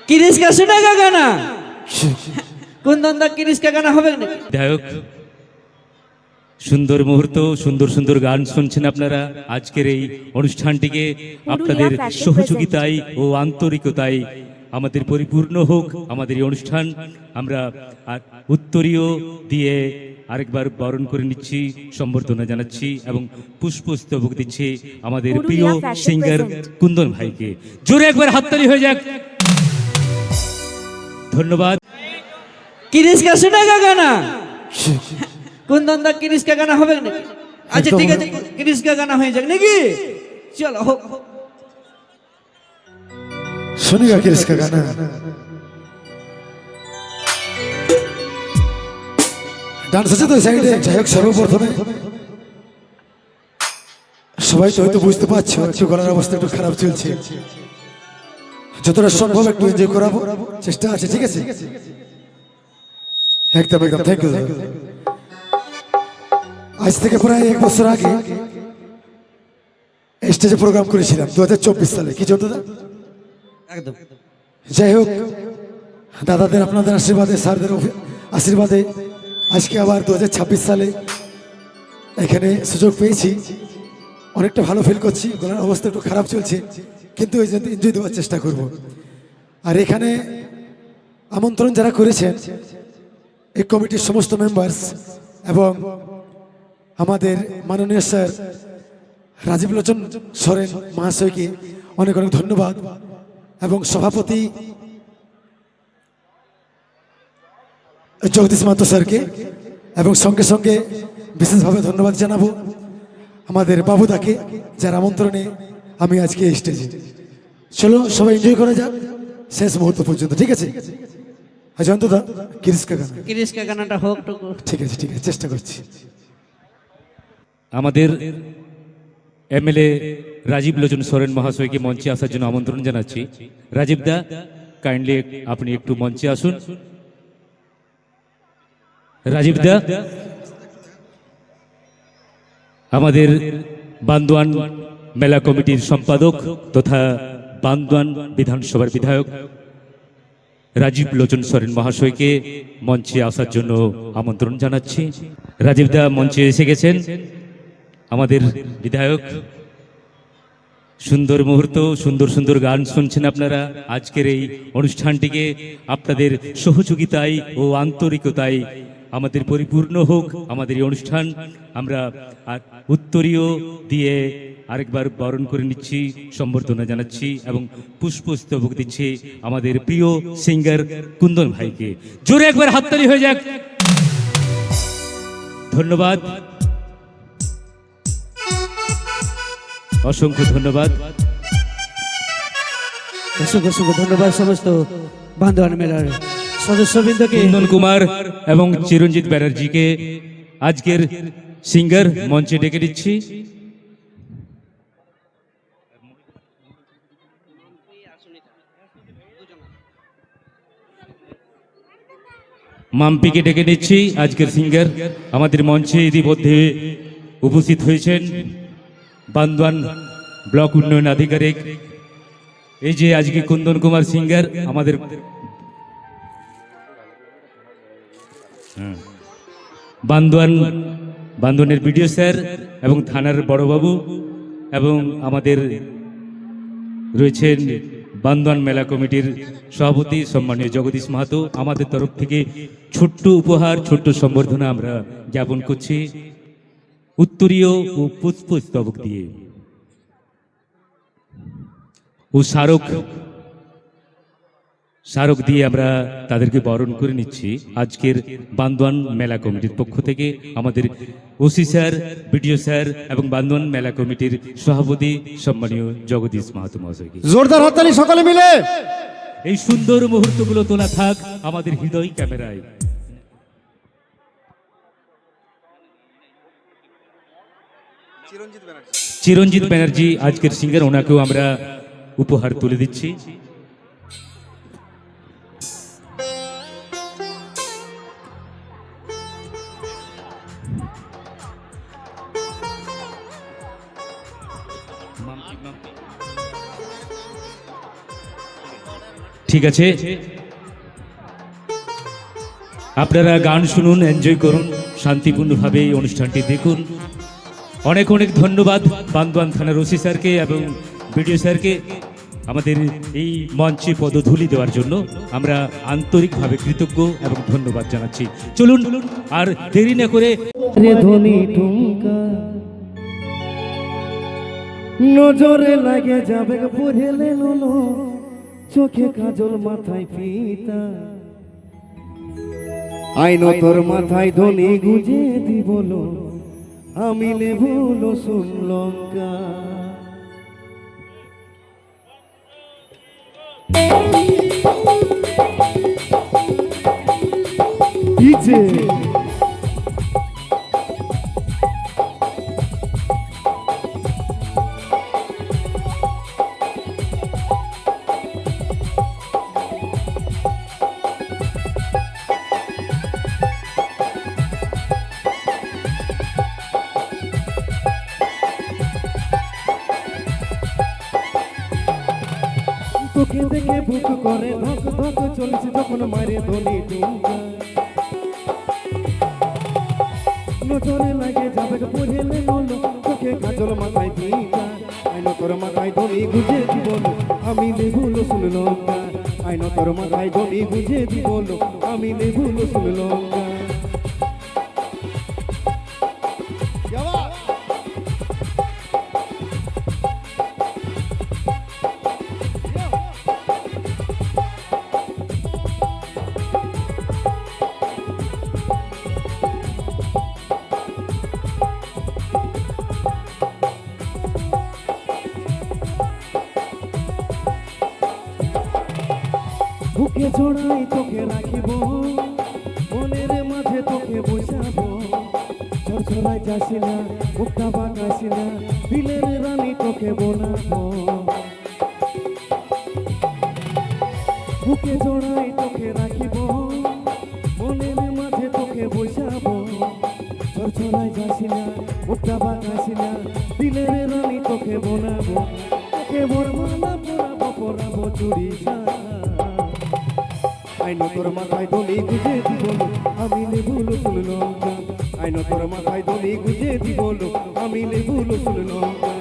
Chris কা শুনেগা গানা কুন্দন দা Chris কা গানা হবে না বিধায়ক সুন্দর মুহূর্ত সুন্দর সুন্দর গান শুনছেন আপনারা আজকের এই অনুষ্ঠানটিকে আপনাদের সহযোগিতায় ও আন্তরিকতায় আমাদের পরিপূর্ণ হোক আমাদের এই অনুষ্ঠান আমরা উত্তরীয় দিয়ে আরেকবার বরণ করে নিচ্ছি সম্বর্ধনা জানাচ্ছি এবং পুষ্পস্তবক দিচ্ছি আমাদের প্রিয় সিঙ্গার কুন্দন ভাইকে জোরে একবার হাততালি হয়ে যাক ধন্যবাদ কিরিশ কা শুনেগা গানা কুন্দন দা কিরিশ কা গানা হবে না আচ্ছা ঠিক আছে কিরিশ কা গানা হয়ে যাক নাকি চলো হোক सुनेगा कि इसका गाना डांस আছে তো সাইডে যাই হোক সর্বপ্রথমে সবাই তো হয়তো বুঝতে পারছো একটু গলার অবস্থা একটু খারাপ চলছে যতটা সম্ভব একটু এনজয় করাবো চেষ্টা আছে ঠিক আছে একদম একদম থ্যাংক ইউ আজ থেকে প্রায় 1 বছর আগে স্টেজে প্রোগ্রাম করেছিলাম 2024 সালে কি চলতো একদম যাই হোক দাদাদের আপনাদের আশীর্বাদে স্যারদের আশীর্বাদে আজকে আবার 2026 সালে এখানে সুযোগ পেয়েছি অনেকটা ভালো ফিল করছি গলার অবস্থা একটু খারাপ চলছে কিন্তু এই জন্য এনজয় দেওয়ার চেষ্টা করব আর এখানে আমন্ত্রণ যারা করেছেন এই কমিটির সমস্ত মেম্বার্স এবং আমাদের মাননীয় স্যার রাজীব লোচন সরেন মহাশয়কে অনেক অনেক ধন্যবাদ এবং সভাপতি জগদীশ মাহাতো স্যারকে এবং সঙ্গে সঙ্গে বিশেষভাবে ধন্যবাদ জানাবো আমাদের বাবুদাকে যার আমন্ত্রণে আমি আজকে স্টেজে চলো সবাই এনজয় করা যাক শেষ মুহূর্ত পর্যন্ত ঠিক আছে আচ্ছা অন্তদা কিরিশ কা গানাটা হোক টুকু ঠিক আছে চেষ্টা করছি আমাদের এমএলএ রাজীব লোচন সরেন মহাশয়কে মঞ্চে আসার জন্য আমন্ত্রণ জানাচ্ছি রাজীব দা কাইন্ডলি আপনি একটু মঞ্চে আসুন রাজীব দা আমাদের বান্দোয়ান মেলা কমিটির সম্পাদক তথা বান্দোয়ান বিধানসভার বিধায়ক রাজীব লোচন সরেন মহাশয়কে মঞ্চে আসার জন্য আমন্ত্রণ জানাচ্ছি রাজীব দা মঞ্চে এসে গেছেন আমাদের বিধায়ক সুন্দর মুহূর্ত সুন্দর সুন্দর গান শুনছেন আপনারা আজকের এই অনুষ্ঠানটিকে আপনাদের সহযোগিতায় ও আন্তরিকতায় আমাদের পরিপূর্ণ হোক আমাদের এই অনুষ্ঠান আমরা উত্তরীয় দিয়ে আরেকবার বরণ করে নিচ্ছি সম্বর্ধনা জানাচ্ছি এবং পুষ্পস্তবক দিচ্ছি আমাদের প্রিয় সিঙ্গার কুন্দন ভাইকে জোরে একবার হাততালি হয়ে যাক ধন্যবাদ অসংখ্য ধন্যবাদ অসংখ্য ধন্যবাদ সমস্ত বান্দোয়ান মেলার সদস্যবৃন্দকে কুন্দন কুমার এবং চিরঞ্জিত ব্যানার্জিকে আজকের সিঙ্গার মঞ্চে ডেকে দিচ্ছি মাম্পিকে ডেকে নিচ্ছি আজকের সিঙ্গার আমাদের মঞ্চে ইতিমধ্যে উপস্থিত হয়েছেন বান্দোয়ান ব্লক উন্নয়ন আধিকারিক এই যে আজকে কুন্দন কুমার সিঙ্গার আমাদের বান্দোয়ানের বিডিও স্যার এবং থানার বড়বাবু এবং আমাদের রয়েছেন বান্দোয়ান মেলা কমিটির সভাপতি সম্মানীয় জগদীশ মাহাতো আমাদের তরফ থেকে ছোট্ট উপহার ছোট্ট সম্বর্ধনা আমরা জ্ঞাপন করছি উত্তরীয় ও পুষ্পস্তবক দিয়ে ও স্মারক দিয়ে আমরা তাদেরকে বরণ করে নিচ্ছি আজকের বান্দোয়ান মেলা কমিটির পক্ষ থেকে আমাদের ওসি স্যার বিডিও স্যার এবং বান্দোয়ান মেলা কমিটির সভাপতি সম্মানীয় জগদীশ মাহাতো মহাশয়কে জোরদার হাততালি সকলে মিলে এই সুন্দর মুহূর্তগুলো তোলা থাক আমাদের হৃদয় ক্যামেরায় চিরঞ্জিত ব্যানার্জি আজকের সিঙ্গার ওনাকেও আমরা উপহার তুলে দিচ্ছি ঠিক আছে, আপনারা গান শুনুন, এনজয় করুন, শান্তিপূর্ণভাবে এই অনুষ্ঠানটি দেখুন। অনেক অনেক ধন্যবাদ বান্দোয়ান থানার ওসি স্যারকে এবং বিডিও স্যারকে আমাদের এই মঞ্চে পদধূলি দেওয়ার জন্য আমরা আন্তরিকভাবে কৃতজ্ঞ এবং ধন্যবাদ জানাচ্ছি। চলুন আর দেরি না করে রে ধ্বনি ঠুমকা নজরে লাগে যাবে পড়েলে নুনো চোখে কাজল মাথায় ফিতা আইনো তোর মাথায় ধ্বনি গুজে দিবল আমি লেবুল শুন লঙ্কা ইচ্ছে তোকে দেখে বুক করে ধক ধক চলছে যখন মারে ধনি টুমকা নজরে লাগে যাবে পড়েলে নলো তোকে কাজল মাথায় ফিতা আইনো তোর মাথায় ধনি গুজে দিবল আমি লেবুল শুন লঙ্কা আইনো তোর মাথায় ধনি গুজে দিবল আমি লেবুল শুন লঙ্কা বুকে জড়াই তোকে রাখিব মনের মাঝে তোকে বসাবো ঝরঝরাই যাসি না মুক্তা বাঁকাসি না দিলের রানী তোকে বোনাবো বুকে জড়াই তোকে রাখিব মনের মাঝে তোকে বসাবো ঝরঝরাই যাসি না মুক্তা বাঁকাসি না দিলের রানী তোকে বোনাবো তোকে বরমালা পরাবো পরাবো চুড়ি আইনো তোর মাথায় ধনি গুজে দিবল আমি লেবুল শুন লঙ্কা আইনো তোর মাথায় ধনি গুজে দিবল আমি লেবুল শুন লঙ্কা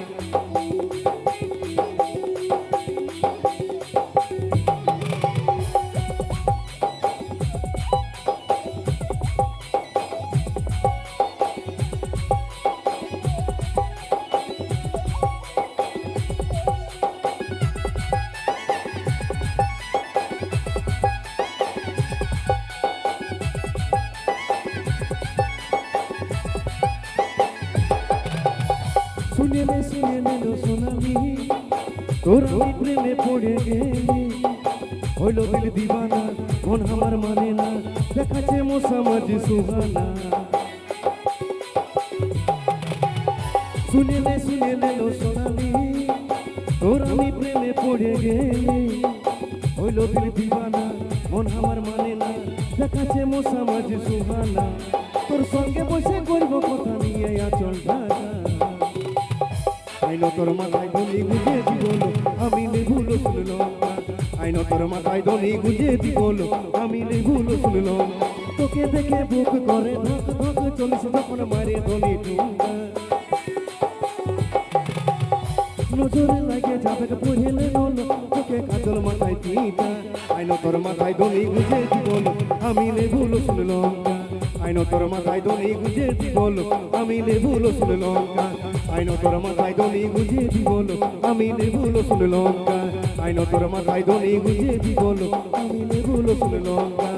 শুনে লো সোনালি তোর আমি প্রেমে পড়ে গেলি হইল দিল দিবানা মন আমার মানে না দেখাচ্ছে মোসামাজ সুহানা শুনে লো সোনালি তোর আমি প্রেমে পড়ে গেলি হইল দিল দিবানা মন আমার মানে না দেখাচ্ছে মোসামাজ সুহানা তোর সঙ্গে বসে করব কথা নিয়ে আচল ঢাকা আইনো তোর মাথায় ধনি গুজে দিবল আমি লেবুল শুন লঙ্কা আইনো তোর মাথায় ধনি গুজে দিবল আমি লেবুল শুন লঙ্কা তোকে দেখে বুক করে ধক ধক চলিস যখন মারে ধনি টুমকা নজরে লাগে যাবে পড়েলে নলো তোকে কাজল মাথায় ফিতা আইনো তোর মাথায় ধনি গুজে দিবল আমি লেবুল শুন লঙ্কা আইনো তোর মাথায় ধনি গুজে দিবল আমি লেবুল শুন লঙ্কা আইনো তোর মাথায় ধনি গুজে দিবল আমি লেবুল শুন লঙ্কা আইনো তোর মাথায় ধনি গুজে দিবল আমি লেবুল শুন লঙ্কা